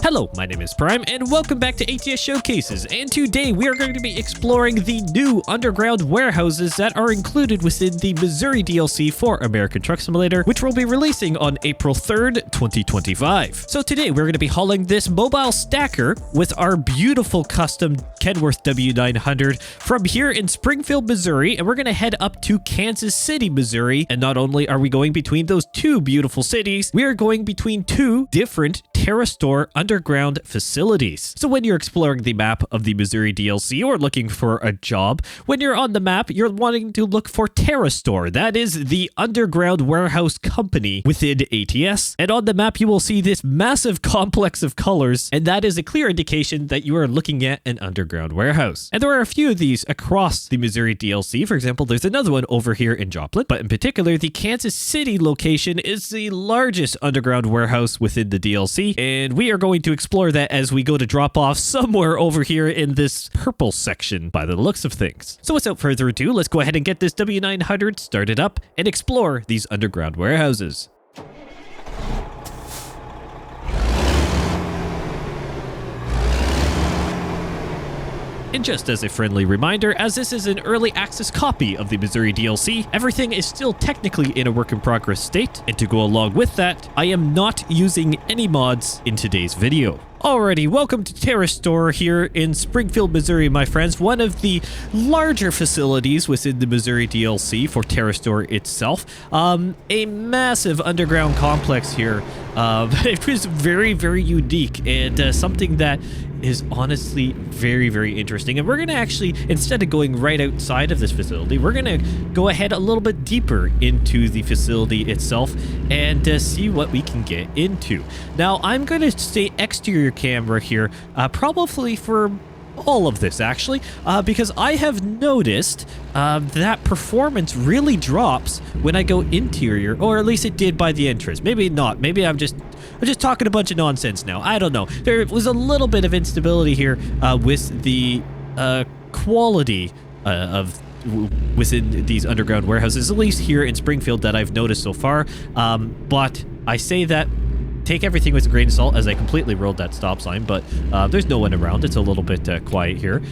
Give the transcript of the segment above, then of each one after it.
Hello, my name is Prime, and welcome back to ATS Showcases, and today we are going to be exploring the new underground warehouses that are included within the Missouri DLC for American Truck Simulator, which will be releasing on April 3rd, 2025. So today we're going to be hauling this mobile stacker with our beautiful custom Kenworth W900 from here in Springfield, Missouri, and we're going to head up to Kansas City, Missouri, and not only are we going between those two beautiful cities, we are going between two different TerraStore underground facilities. So when you're exploring the map of the Missouri DLC or looking for a job, when you're on the map, you're wanting to look for TerraStore. That is the underground warehouse company within ATS. And on the map, you will see this massive complex of colors, and that is a clear indication that you are looking at an underground warehouse. And there are a few of these across the Missouri DLC. For example, there's another one over here in Joplin, but in particular, the Kansas City location is the largest underground warehouse within the DLC. And we are going to explore that as we go to drop off somewhere over here in this purple section by the looks of things. So without further ado, let's go ahead and get this W900 started up and explore these underground warehouses. And just as a friendly reminder, as this is an early access copy of the Missouri DLC, everything is still technically in a work in progress state, and to go along with that, I am not using any mods in today's video. Alrighty, welcome to TerraStore here in Springfield, Missouri, my friends. One of the larger facilities within the Missouri DLC for TerraStore itself. A massive underground complex here. It was very, very unique and something that is honestly very, very interesting. And we're going to actually, instead of going right outside of this facility, we're going to go ahead a little bit deeper into the facility itself and see what we can get into. Now, I'm going to stay exterior camera here, probably for all of this actually, because I have noticed that performance really drops when I go interior, or at least it did by the entrance. Maybe not. Maybe I'm just talking a bunch of nonsense now. I don't know. There was a little bit of instability here with the quality of within these underground warehouses, at least here in Springfield, that I've noticed so far. But I say that take everything with a grain of salt, as I completely rolled that stop sign, but there's no one around. It's a little bit quiet here.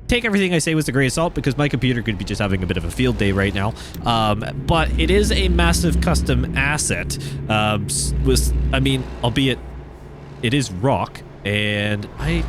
Take everything I say with a grain of salt, because my computer could be just having a bit of a field day right now. But it is a massive custom asset. Albeit it is rock, and I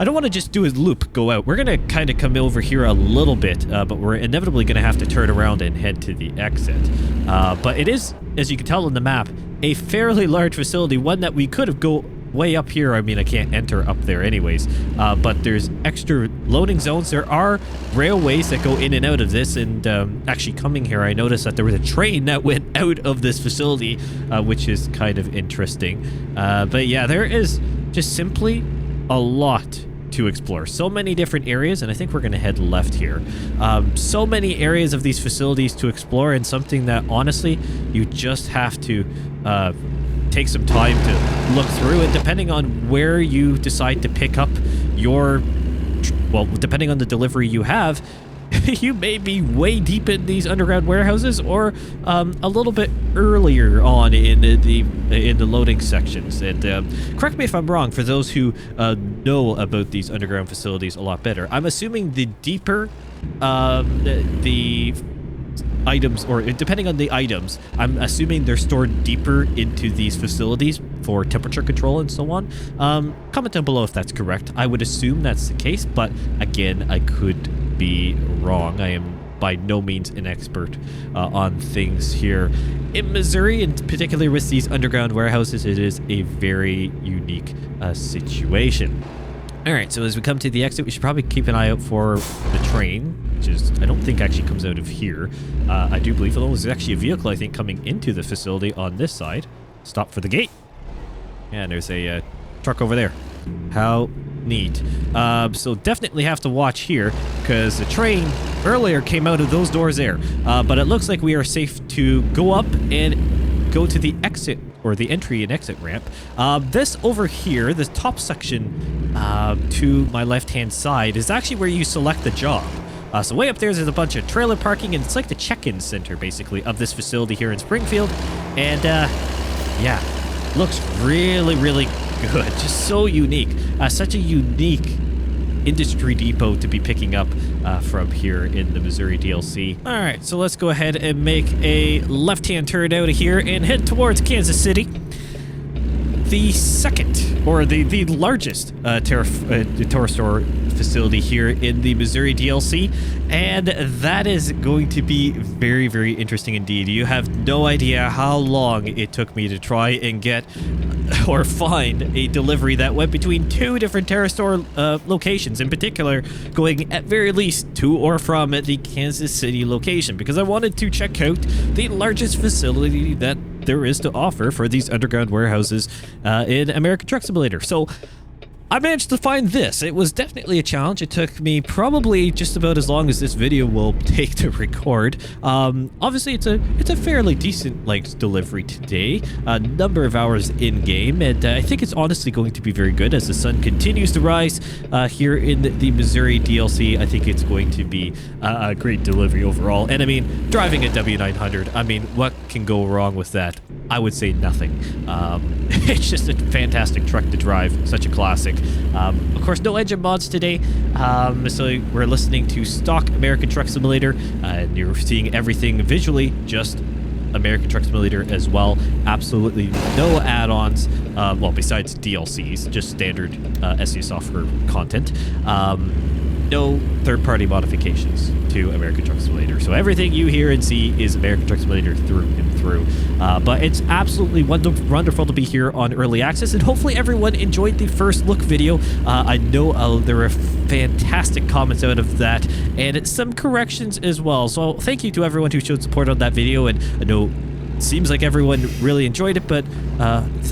don't want to just do a loop, go out. We're going to kind of come over here a little bit, but we're inevitably going to have to turn around and head to the exit. But it is, as you can tell on the map, a fairly large facility, one that we could have go way up here. I mean, I can't enter up there anyways, but there's extra loading zones. There are railways that go in and out of this, and actually coming here, I noticed that there was a train that went out of this facility, which is kind of interesting. But yeah, there is just simply a lot to explore. So many different areas, and I think we're going to head left here. So many areas of these facilities to explore, and something that honestly you just have to take some time to look through. And depending on where you decide to pick up your, well, depending on the delivery you have, you may be way deep in these underground warehouses, or a little bit earlier on in the loading sections. And correct me if I'm wrong, for those who know about these underground facilities a lot better. I'm assuming the deeper the items, or depending on the items, I'm assuming they're stored deeper into these facilities for temperature control and so on. Comment down below if that's correct. I would assume that's the case, but again, I could be wrong. I am by no means an expert on things here in Missouri, and particularly with these underground warehouses. It is a very unique situation. All right, so as we come to the exit, we should probably keep an eye out for the train, which is, I don't think actually comes out of here. I do believe, although there's actually a vehicle, I think, coming into the facility on this side. Stop for the gate. Yeah, and there's a truck over there. How neat. So definitely have to watch here, because the train earlier came out of those doors there. But it looks like we are safe to go up and go to the exit, or the entry and exit ramp. This over here, this top section to my left-hand side, is actually where you select the job. So way up there's a bunch of trailer parking, and it's like the check-in center, basically, of this facility here in Springfield. And, yeah, looks really, really good. Just so unique. Such a unique industry depot to be picking up from here in the Missouri DLC. All right, so let's go ahead and make a left-hand turn out of here and head towards Kansas City. The second, or the largest Terra Store facility here in the Missouri DLC, and that is going to be very, very interesting indeed. You have no idea how long it took me to try and get or find a delivery that went between 2 different Terra Store locations, in particular going at very least to or from the Kansas City location, because I wanted to check out the largest facility that there is to offer for these underground warehouses in American Truck Simulator. So I managed to find this. It was definitely a challenge. It took me probably just about as long as this video will take to record. Obviously, it's a fairly decent length delivery today. A number of hours in game, and I think it's honestly going to be very good as the sun continues to rise here in the Missouri DLC. I think it's going to be a great delivery overall. And I mean, driving a W900, I mean, what can go wrong with that? I would say nothing. It's just a fantastic truck to drive, such a classic. Of course, no engine mods today, so we're listening to stock American Truck Simulator, and you're seeing everything visually, just American Truck Simulator as well. Absolutely no add-ons, well, besides DLCs, just standard SEO software content. No third-party modifications to American Truck Simulator. So everything you hear and see is American Truck Simulator through and through. But it's absolutely wonderful to be here on Early Access, and hopefully everyone enjoyed the first look video. I know there were fantastic comments out of that, and some corrections as well. So thank you to everyone who showed support on that video, and I know seems like everyone really enjoyed it, but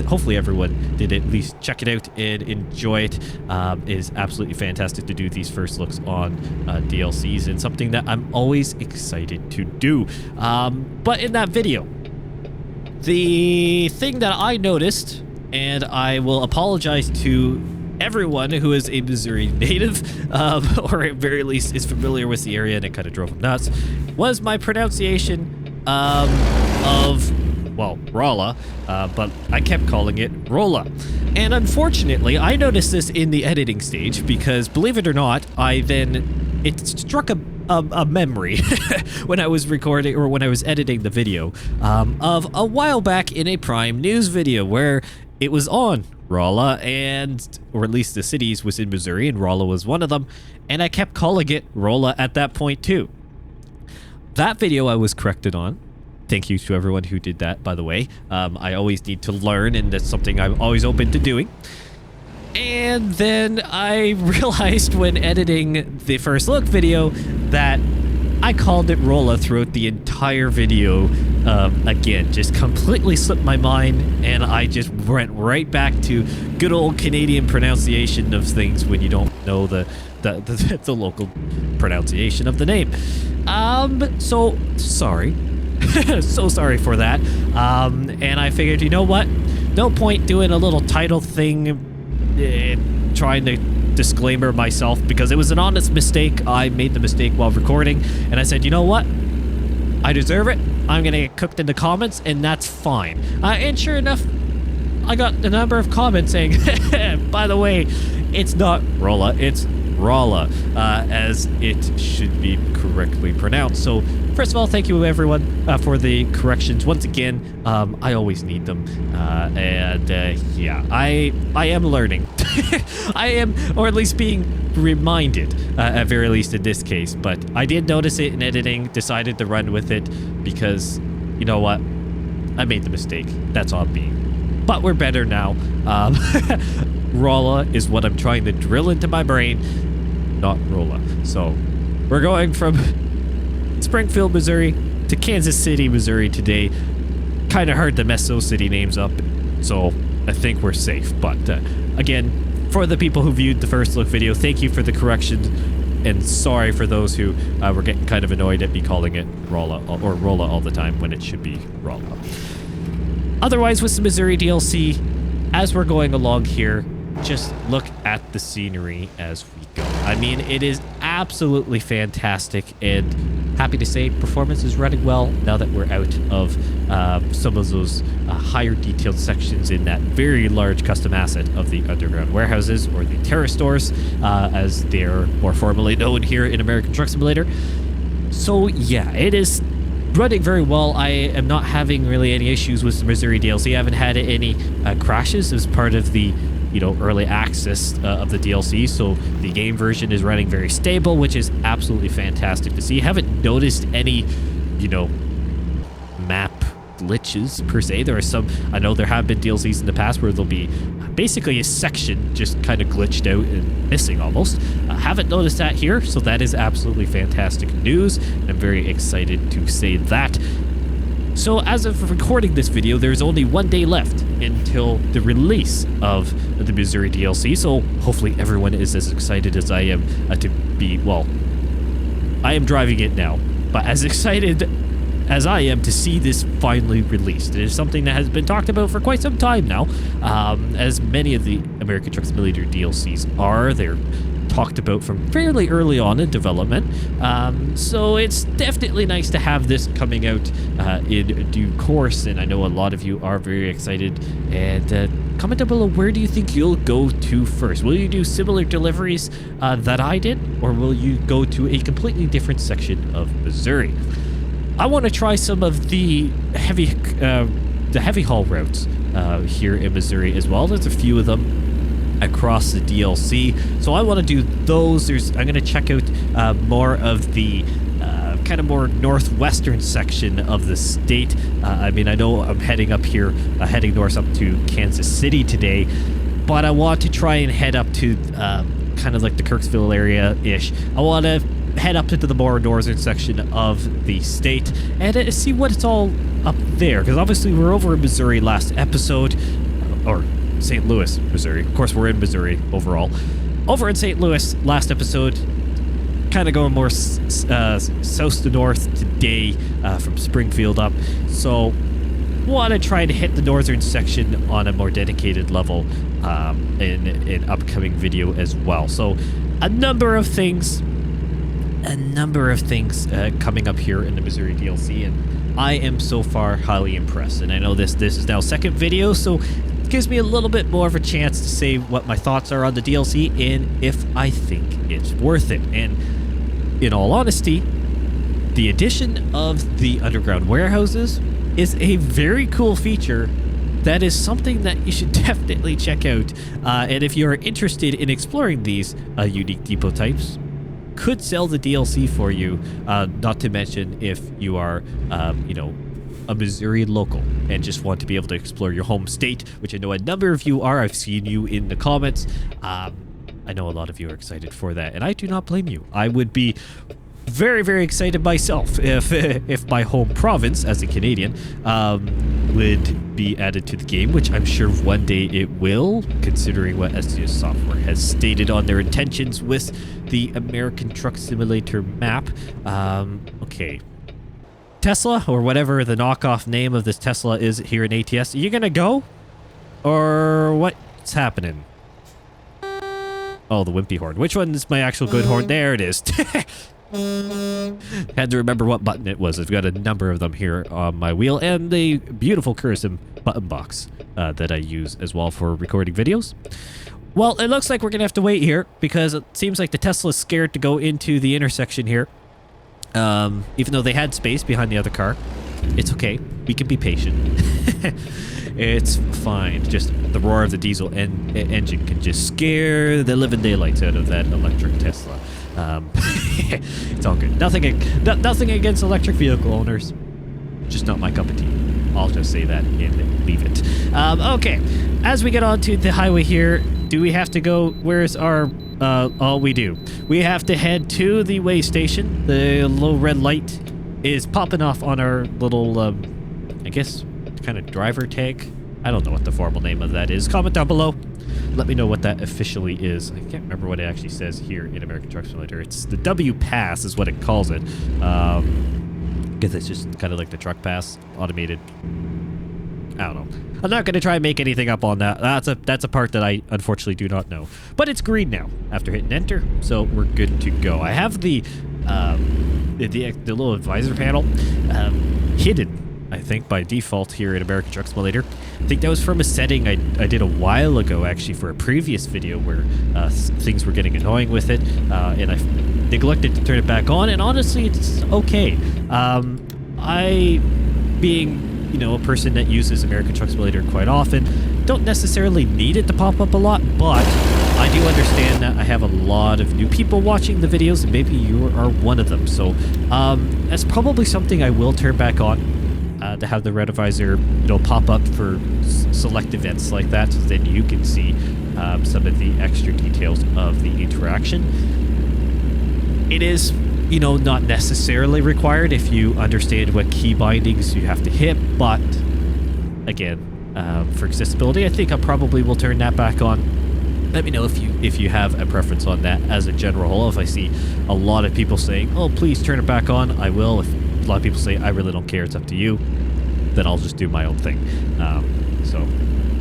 hopefully everyone did at least check it out and enjoy it. It is absolutely fantastic to do these first looks on DLCs, and something that I'm always excited to do. But in that video, the thing that I noticed, and I will apologize to everyone who is a Missouri native, or at very least is familiar with the area, and it kind of drove them nuts, was my pronunciation of, well, Rolla, but I kept calling it Rolla. And unfortunately, I noticed this in the editing stage because, believe it or not, it struck a memory when I was recording, or when I was editing the video, of a while back in a Prime News video where it was on Rolla, or at least the cities was in Missouri, and Rolla was one of them, and I kept calling it Rolla at that point too. That video I was corrected on. Thank you to everyone who did that, by the way. I always need to learn, and that's something I'm always open to doing. And then I realized when editing the first look video that I called it Rolla throughout the entire video. Again, just completely slipped my mind, and I just went right back to good old Canadian pronunciation of things when you don't know the local pronunciation of the name. So sorry. So sorry for that. And I figured, you know what? No point doing a little title thing, trying to disclaimer myself, because it was an honest mistake. I made the mistake while recording, and I said, you know what? I deserve it. I'm gonna get cooked in the comments, and that's fine. And sure enough, I got a number of comments saying, by the way, it's not Rolla, it's Rolla, as it should be correctly pronounced. So first of all, thank you everyone for the corrections. Once again, I always need them, and yeah, I am learning. I am, or at least being reminded, at very least in this case. But I did notice it in editing, decided to run with it because, you know what, I made the mistake. That's on me. But we're better now. Rolla is what I'm trying to drill into my brain, not Rolla. So we're going from Springfield, Missouri to Kansas City, Missouri today. Kind of hard to mess those city names up, so I think we're safe. But again, for the people who viewed the first look video, thank you for the corrections, and sorry for those who were getting kind of annoyed at me calling it Rolla or Rolla all the time when it should be Rolla. Otherwise, with the Missouri DLC, as we're going along here, just look at the scenery as we go. I mean, it is absolutely fantastic, and happy to say performance is running well now that we're out of some of those higher detailed sections in that very large custom asset of the underground warehouses, or the terror stores, as they're more formally known here in American Truck Simulator. So yeah, it is running very well. I am not having really any issues with the Missouri DLC. I haven't had any crashes as part of the early access of the DLC, so the game version is running very stable, which is absolutely fantastic to see. Haven't noticed any map glitches per se. There are some, I know there have been DLCs in the past where there'll be basically a section just kind of glitched out and missing almost. Haven't noticed that here, so that is absolutely fantastic news. I'm very excited to say that. So as of recording this video, there's only 1 day left until the release of the Missouri DLC, so hopefully everyone is as excited as I am to be, well, I am driving it now, but as excited as I am to see this finally released. It is something that has been talked about for quite some time now, as many of the American Truck Simulator DLCs are. They're talked about from fairly early on in development, so it's definitely nice to have this coming out in due course, and I know a lot of you are very excited. And comment down below, where do you think you'll go to first? Will you do similar deliveries that I did, or will you go to a completely different section of Missouri? I want to try some of the heavy haul routes here in Missouri as well. There's a few of them across the DLC, so I want to do those. I'm going to check out more of the kind of more northwestern section of the state. I mean, I know I'm heading up here, heading north up to Kansas City today, but I want to try and head up to kind of like the Kirksville area-ish. I want to head up into the more northern section of the state and see what it's all up there, because obviously we're over in Missouri last episode, or St. Louis, Missouri. Of course, we're in Missouri overall. Over in St. Louis last episode, kind of going more south to north today from Springfield up. So want to try to hit the northern section on a more dedicated level in an upcoming video as well. So a number of things coming up here in the Missouri DLC, and I am so far highly impressed. And I know this is now second video, so it gives me a little bit more of a chance to say what my thoughts are on the DLC and if I think it's worth it. And in all honesty, the addition of the underground warehouses is a very cool feature that is something that you should definitely check out. And if you're interested in exploring these unique depot types, could sell the DLC for you, not to mention if you are, a Missouri local and just want to be able to explore your home state, which I know a number of you are. I've seen you in the comments. I know a lot of you are excited for that, and I do not blame you. I would be very, very excited myself if my home province, as a Canadian, would be added to the game, which I'm sure one day it will, considering what STS Software has stated on their intentions with the American Truck Simulator map. Okay. Tesla, or whatever the knockoff name of this Tesla is here in ATS, are you gonna go? Or what's happening? Oh, the wimpy horn. Which one is my actual good horn? There it is. Had to remember what button it was. I've got a number of them here on my wheel, and the beautiful custom button box that I use as well for recording videos. Well, it looks like we're gonna have to wait here because it seems like the Tesla's scared to go into the intersection here. Even though they had space behind the other car. It's okay. We can be patient. It's fine. Just the roar of the diesel engine can just scare the living daylights out of that electric Tesla. It's all good. Nothing against electric vehicle owners. Just not my cup of tea. I'll just say that and leave it. Okay. As we get onto the highway here, do we have to go? Where's our... oh, we do. We have to head to the way station. The little red light is popping off on our little, I guess, kind of driver tag. I don't know what the formal name of that is. Comment down below. Let me know what that officially is. I can't remember what it actually says here in American Truck Simulator. It's the W Pass is what it calls it. I guess it's just kind of like the truck pass, automated. I don't know. I'm not going to try and make anything up on that. That's a part that I unfortunately do not know. But it's green now after hitting enter, so we're good to go. I have the the little advisor panel hidden, I think, by default here in American Truck Simulator. I think that was from a setting I did a while ago, actually, for a previous video where things were getting annoying with it, and I neglected to turn it back on, and honestly, it's okay. I, being, you know, a person that uses American Truck Simulator quite often, don't necessarily need it to pop up a lot, but I do understand that I have a lot of new people watching the videos, and maybe you are one of them. So that's probably something I will turn back on, to have the red visor, you know, pop up for select events like that, so then you can see some of the extra details of the interaction. It is, you know, not necessarily required if you understand what key bindings you have to hit, but again, for accessibility, I think I probably will turn that back on. Let me know if you have a preference on that as a general whole. If I see a lot of people saying, oh, please turn it back on, I will. If a lot of people say, I really don't care, it's up to you, then I'll just do my own thing. So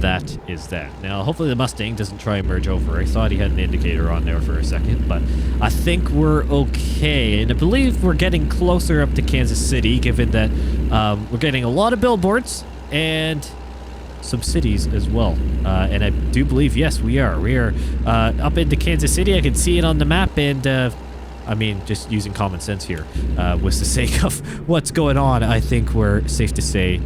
that is that. Now, hopefully the Mustang doesn't try and merge over. I thought he had an indicator on there for a second, but I think we're okay. And I believe we're getting closer up to Kansas City, given that we're getting a lot of billboards and some cities as well. And I do believe, yes, we are. We are up into Kansas City. I can see it on the map, and I mean, just using common sense here, with the sake of what's going on, I think we're safe to say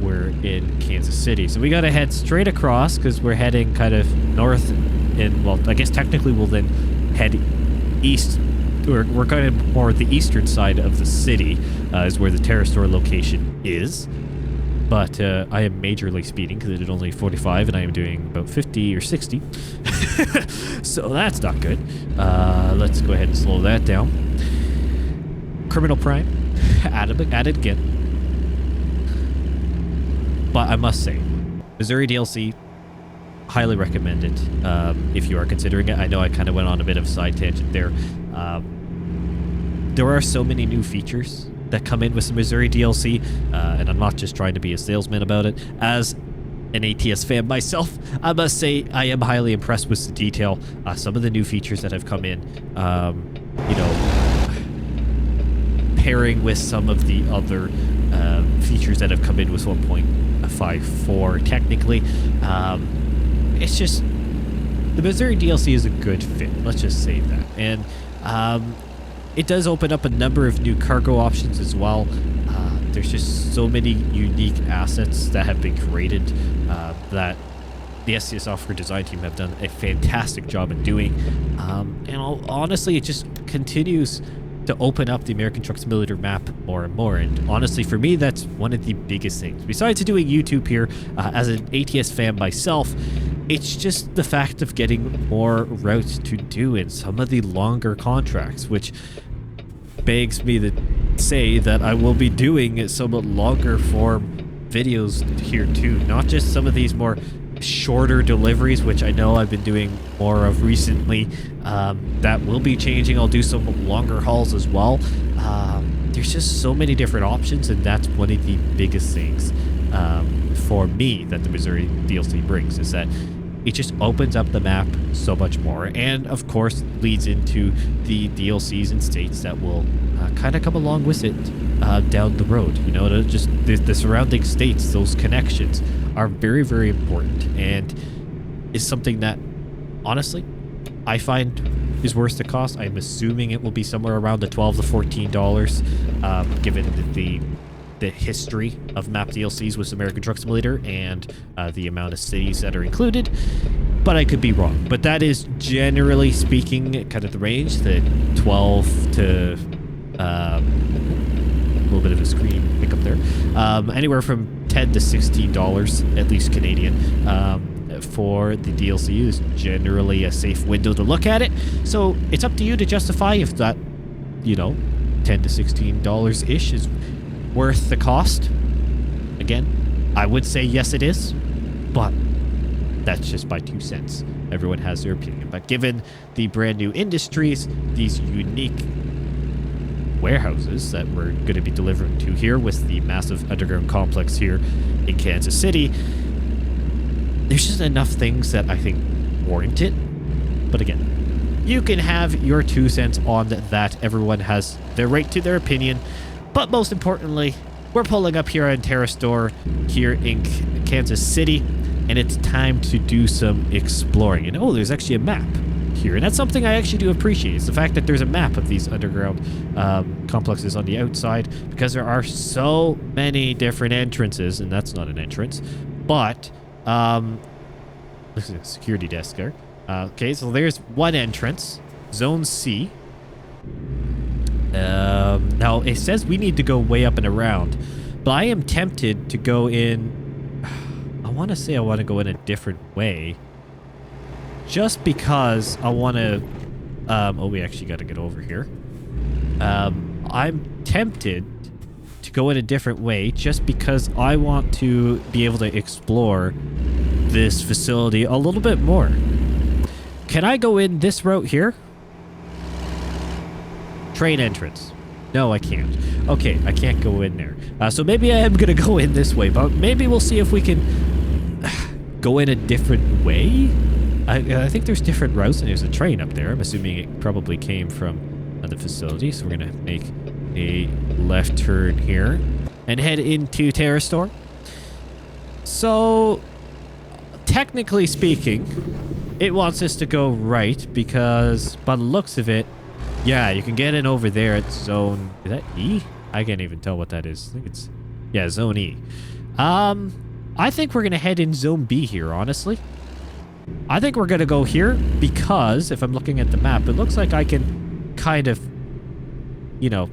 we're in Kansas City. So we got to head straight across because we're heading kind of north, and well, I guess technically we'll then head east. We're kind of more the eastern side of the city, is where the Terra Store location is. But I am majorly speeding because I did only 45 and I am doing about 50 or 60. So that's not good. Let's go ahead and slow that down. Criminal Prime. Added again. But I must say, Missouri DLC, highly recommend it if you are considering it. I know I kind of went on a bit of a side tangent there. There are so many new features that come in with some Missouri DLC, and I'm not just trying to be a salesman about it. As an ATS fan myself, I must say I am highly impressed with the detail. Some of the new features that have come in, you know, pairing with some of the other features that have come in with 1.54 technically. It's just, the Missouri DLC is a good fit, let's just say that. And it does open up a number of new cargo options as well. There's just so many unique assets that have been created that the SCS software design team have done a fantastic job in doing. And honestly, it just continues to open up the American Truck Simulator map more and more. And honestly, for me, that's one of the biggest things. Besides doing YouTube here, as an ATS fan myself, it's just the fact of getting more routes to do in some of the longer contracts, which begs me to say that I will be doing somewhat longer form videos here too, not just some of these more shorter deliveries, which I know I've been doing more of recently. That will be changing. I'll do some longer hauls as well. There's just so many different options, and that's one of the biggest things for me that the Missouri DLC brings, is that it just opens up the map so much more, and of course leads into the DLCs and states that will kind of come along with it down the road. You know, just the surrounding states, those connections are very, very important, and is something that honestly I find is worth the cost. I'm assuming it will be somewhere around the $12 to $14, given the history of map DLCs with American Truck Simulator and the amount of cities that are included, but I could be wrong. But that is generally speaking kind of the range, the 12 to a little bit of a screen pickup there, anywhere from $10 to $16, at least Canadian, for the DLC is generally a safe window to look at it. So it's up to you to justify if that, you know, $10 to $16 ish is worth the cost. Again, I would say yes, it is, but that's just my 2 cents. Everyone has their opinion. But given the brand new industries, these unique warehouses that we're going to be delivering to here with the massive underground complex here in Kansas City, there's just enough things that I think warrant it. But again, You can have your 2 cents on that. Everyone has their right to their opinion. But most importantly, we're pulling up here on Terrastore here in Kansas City, and it's time to do some exploring. And oh, there's actually a map here, and that's something I actually do appreciate. It's the fact that there's a map of these underground complexes on the outside, because there are so many different entrances, and that's not an entrance, but this is a security desk there. Okay, so there's one entrance, Zone C. Now it says we need to go way up and around, but I am tempted to go in. I want to say I want to go in a different way, just because I want to. Oh, we actually got to get over here. I'm tempted to go in a different way, just because I want to be able to explore this facility a little bit more. Can I go in this route here? Train entrance. No, I can't. Okay, I can't go in there. So maybe I am going to go in this way, but maybe we'll see if we can go in a different way. I think there's different routes, and there's a train up there. I'm assuming it probably came from the facility, so we're going to make a left turn here and head into Terrastore. So, technically speaking, it wants us to go right, because by the looks of it, yeah, you can get in over there at zone... Is that E? I can't even tell what that is. I think it's... Yeah, zone E. I think we're going to head in zone B here, honestly. I think we're going to go here because, if I'm looking at the map, it looks like I can kind of, you know,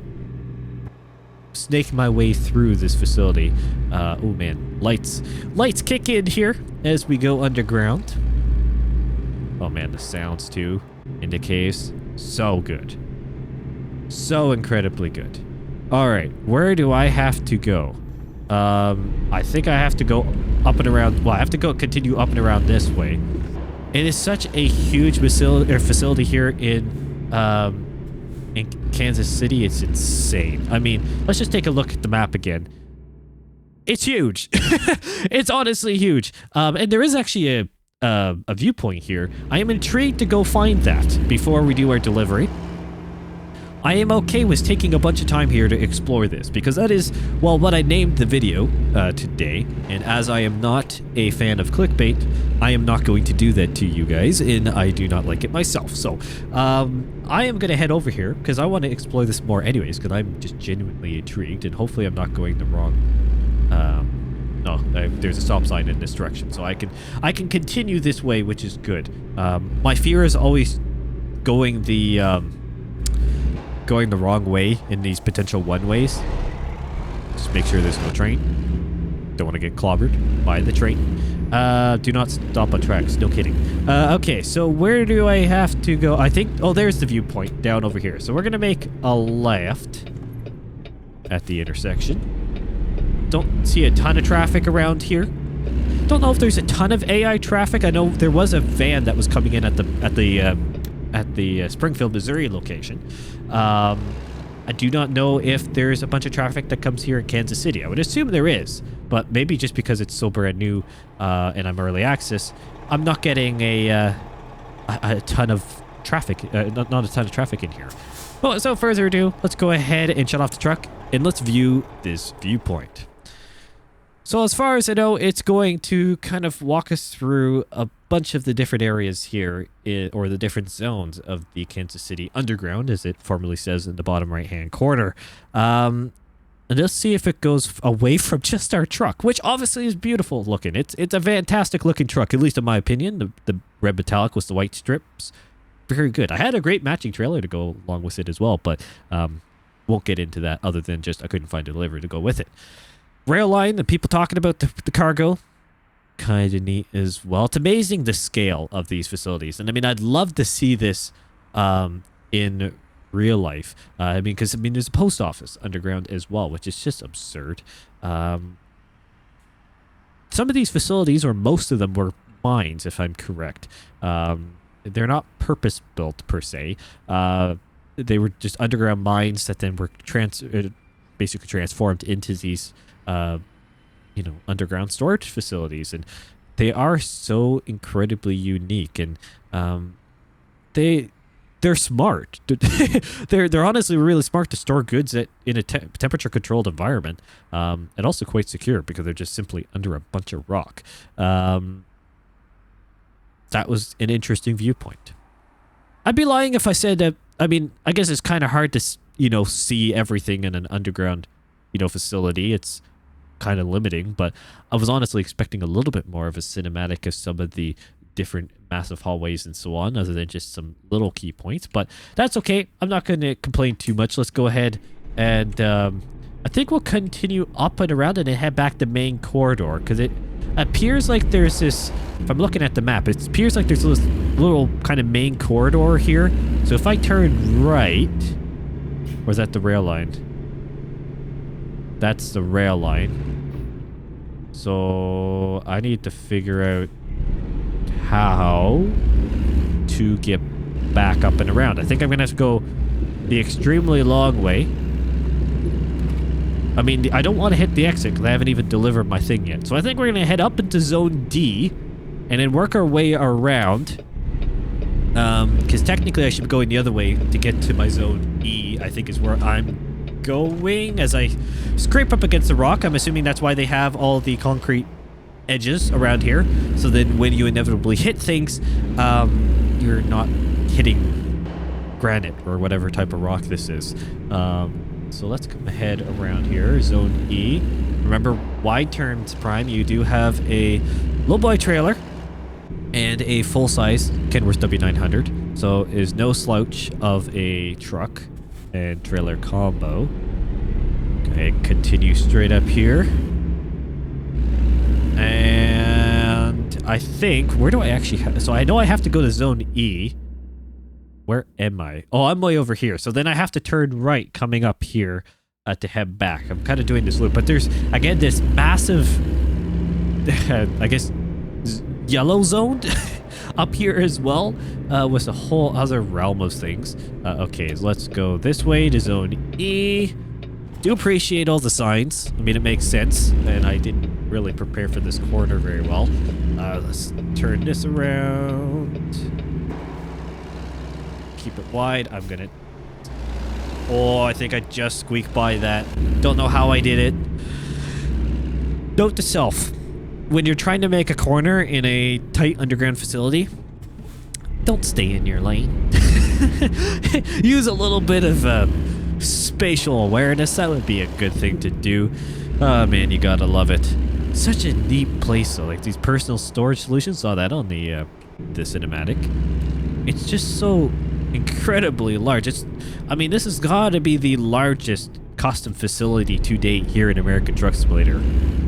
snake my way through this facility. Oh, man. Lights. Lights kick in here as we go underground. Oh, man, the sounds, too, in the caves. So good. So incredibly good. All right, where do I have to go? I think I have to go up and around. Well, I have to go continue up and around this way. It is such a huge facility here in Kansas City. It's insane. I mean, let's just take a look at the map again. It's huge. It's honestly huge. And there is actually a viewpoint here. I am intrigued to go find that before we do our delivery. I am okay with taking a bunch of time here to explore this, because that is, well, what I named the video today. And as I am not a fan of clickbait, I am not going to do that to you guys, and I do not like it myself. So I am going to head over here because I want to explore this more anyways, because I'm just genuinely intrigued, and hopefully I'm not going the wrong... No, there's a stop sign in this direction, so I can continue this way, which is good. My fear is always going the wrong way in these potential one-ways. Just make sure there's no train. Don't want to get clobbered by the train. Do not stop on tracks. No kidding. Okay, so where do I have to go? I think... Oh, there's the viewpoint down over here. So we're going to make a left at the intersection. Don't see a ton of traffic around here. Don't know if there's a ton of AI traffic. I know there was a van that was coming in at the Springfield, Missouri location. I do not know if there's a bunch of traffic that comes here in Kansas City. I would assume there is, but maybe just because it's so brand new and I'm early access, I'm not getting a ton of traffic. Not a ton of traffic in here. Well, without further ado, let's go ahead and shut off the truck and let's view this viewpoint. So as far as I know, it's going to kind of walk us through a bunch of the different areas here, or the different zones of the Kansas City Underground, as it formerly says in the bottom right-hand corner. And let's see if it goes away from just our truck, which obviously is beautiful looking. It's a fantastic looking truck, at least in my opinion. The red metallic with the white strips, very good. I had a great matching trailer to go along with it as well, but won't get into that other than just I couldn't find a delivery to go with it. Rail line, the people talking about the cargo, kind of neat as well. It's amazing the scale of these facilities. And I mean, I'd love to see this in real life. I mean, because there's a post office underground as well, which is just absurd. Some of these facilities, or most of them, were mines, if I'm correct. They're not purpose-built per se. They were just underground mines that then were basically transformed into these underground storage facilities, and they are so incredibly unique, and they're smart. They're honestly really smart to store goods in a temperature controlled environment, and also quite secure because they're just simply under a bunch of rock. That was an interesting viewpoint. I'd be lying if I said that. I mean, I guess it's kind of hard to see everything in an underground facility. It's kind of limiting, but I was honestly expecting a little bit more of a cinematic of some of the different massive hallways and so on, other than just some little key points, but that's okay. I'm not going to complain too much. Let's go ahead and I think we'll continue up and around and then head back the main corridor, because it appears like there's this, if I'm looking at the map, it appears like there's this little kind of main corridor here. So if I turn right, or is that the rail line? That's the rail line. So I need to figure out how to get back up and around. I think I'm gonna have to go the extremely long way. I mean, I don't want to hit the exit because I haven't even delivered my thing yet. So I think we're gonna head up into Zone D and then work our way around. Because technically I should be going the other way to get to my Zone E, I think is where I'm going. As I scrape up against the rock, I'm assuming that's why they have all the concrete edges around here, so then when you inevitably hit things, you're not hitting granite or whatever type of rock this is. So let's come ahead around here. Zone E. Remember, wide turns prime, you do have a lowboy trailer and a full-size Kenworth W900, so is no slouch of a truck and trailer combo. Okay, continue straight up here. And I think, where do I actually so I know I have to go to Zone E. Where am I? Oh, I'm way over here. So then I have to turn right coming up here to head back. I'm kind of doing this loop, but there's, again, this massive, I guess, yellow zone up here as well, with a whole other realm of things. Okay, so let's go this way to Zone E. Do appreciate all the signs. I mean, it makes sense, and I didn't really prepare for this corner very well. Let's turn this around. Keep it wide. I'm gonna... Oh, I think I just squeaked by that. Don't know how I did it. Note to self. When you're trying to make a corner in a tight underground facility, don't stay in your lane. Use a little bit of spatial awareness. That would be a good thing to do. Oh man, you gotta love it. Such a neat place though, like these personal storage solutions. Saw that on the cinematic. It's just so incredibly large. I mean, this has got to be the largest custom facility to date here in American Truck Simulator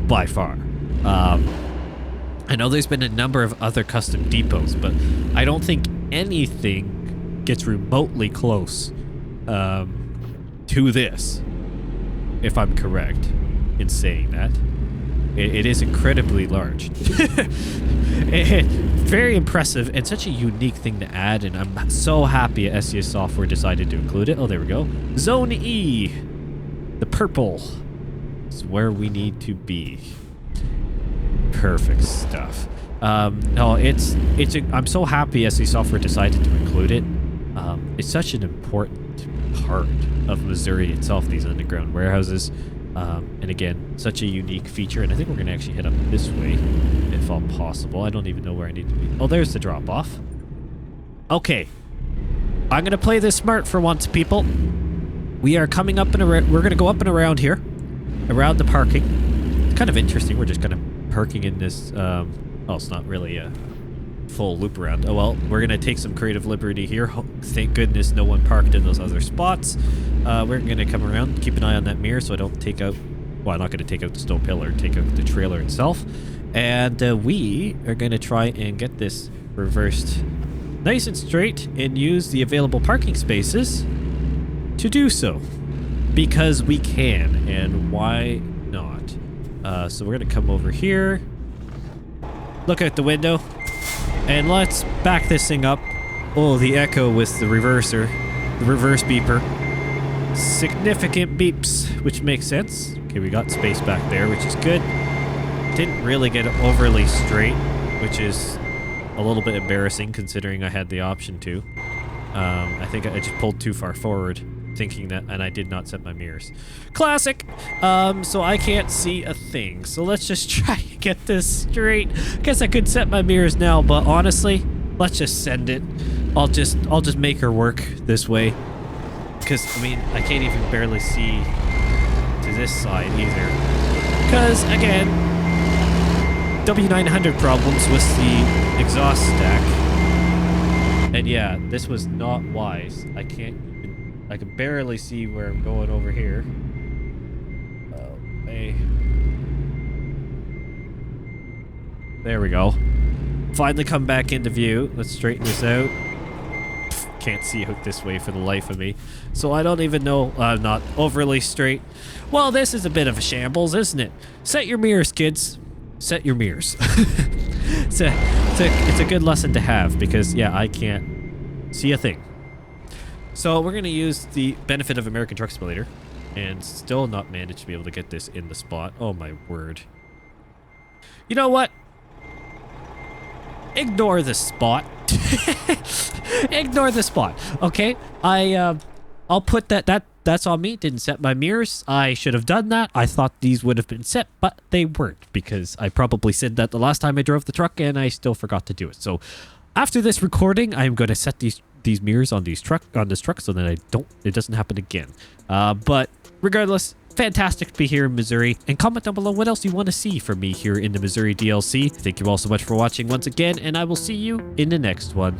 by far. I know there's been a number of other custom depots, but I don't think anything gets remotely close to this, if I'm correct in saying that. It is incredibly large. Very impressive and such a unique thing to add, and I'm so happy SES Software decided to include it. Oh, there we go. Zone E. The purple is where we need to be. Perfect stuff. No, I'm so happy SES Software decided to include it. It's such an important part of Missouri itself, these underground warehouses. And again, such a unique feature, and I think we're going to actually head up this way, if all possible. I don't even know where I need to be. Oh, there's the drop-off. Okay. I'm going to play this smart for once, people. We are coming up and around. We're going to go up and around here, around the parking. It's kind of interesting. We're just kind of parking in this, oh, it's not really a full loop around. Oh, well, we're going to take some creative liberty here. Thank goodness no one parked in those other spots. We're going to come around, keep an eye on that mirror so I don't take out, well, I'm not going to take out the stone pillar, take out the trailer itself. And we are going to try and get this reversed nice and straight and use the available parking spaces to do so. Because we can, and why not? So we're going to come over here, look out the window, and let's back this thing up. Oh, the echo with the reverser, the reverse beeper. Significant beeps, which makes sense. Okay, we got space back there, which is good. Didn't really get it overly straight, which is a little bit embarrassing considering I had the option to. I think I just pulled too far forward, thinking that, and I did not set my mirrors. Classic! So I can't see a thing. So let's just try to get this straight. Guess I could set my mirrors now, but honestly, let's just send it. I'll just make her work this way. Because, I mean, I can't even barely see to this side either. Because, again, W900 problems with the exhaust stack. And yeah, this was not wise. I can barely see where I'm going over here. Hey. There we go. Finally come back into view. Let's straighten this out. Can't see out this way for the life of me. So I don't even know. I'm not overly straight. Well, this is a bit of a shambles, isn't it? Set your mirrors, kids. Set your mirrors. It's a good lesson to have because, yeah, I can't see a thing. So we're going to use the benefit of American Truck Simulator and still not manage to be able to get this in the spot. Oh, my word. You know what? Ignore the spot. Ignore the spot. Okay, I'll put that's on me. Didn't set my mirrors. I should have done that. I thought these would have been set, but they weren't because I probably said that the last time I drove the truck and I still forgot to do it. So after this recording, I'm going to set these mirrors on this truck so that it doesn't happen again. But regardless, fantastic to be here in Missouri, and comment down below what else you want to see from me here in the Missouri DLC. Thank you all so much for watching once again, and I will see you in the next one.